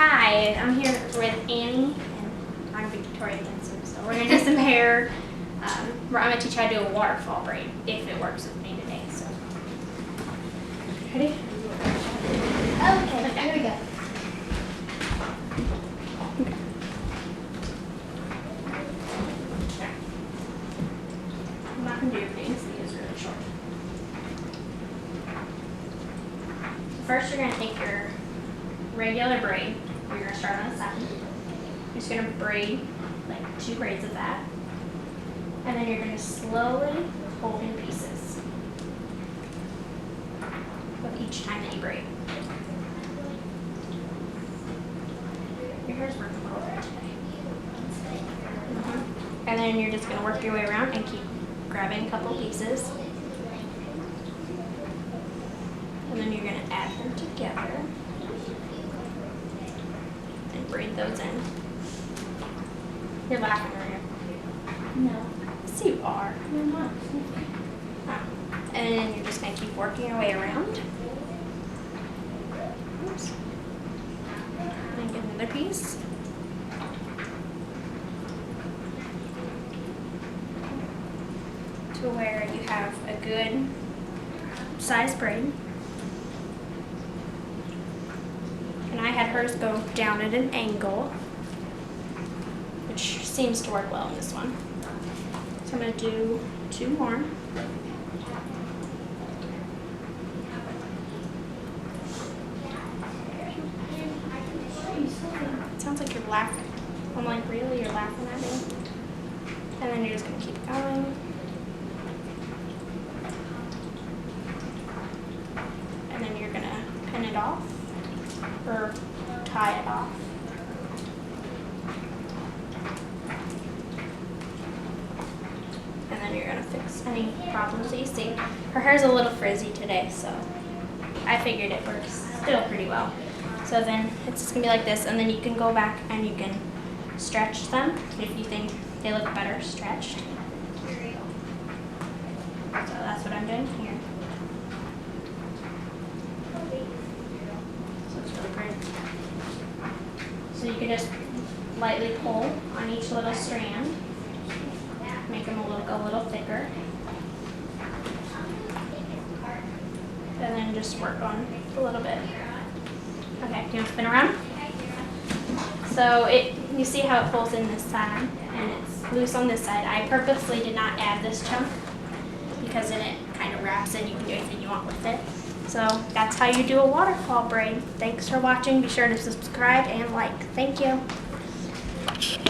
Hi, I'm here with Annie, and I'm Victoria Benson. So we're going to do some hair. I'm going to teach you how to do a waterfall braid, if it works with me today. So, ready? Okay, here we go. I'm not going to do your face, because it's really short. First, you're going to take your regular braid. You're going to start on the side. You're just going to braid like 2 braids of that. And then you're going to slowly fold in pieces of each time that you braid. Your hair's working a little bit today. And then you're just going to work your way around and keep grabbing a couple pieces. And then you're going to add them together and braid those in. You're laughing, are you? No. Yes, you are. No, not. And then you're just going to keep working your way around. Oops. And get another piece. To where you have a good size braid. And I had hers go down at an angle, which seems to work well in this one. So I'm going to do 2 more. It sounds like you're laughing. I'm like, really? You're laughing at me? And then you're just going to keep going. And then you're going to pin it off or tie it off. And then you're going to fix any problems that you see. Her hair's a little frizzy today, so I figured it works still pretty well. So then it's just going to be like this, and then you can go back and you can stretch them if you think they look better stretched. So that's what I'm doing here. So it's really pretty. So you can just lightly pull on each little strand, make them go a little thicker, and then just work on a little bit. Okay, do you want to spin around? So you see how it pulls in this side and it's loose on this side. I purposely did not add this chunk because then it kind of wraps and you can do anything you want with it. So that's how you do a waterfall braid. Thanks for watching. Be sure to subscribe and like. Thank you.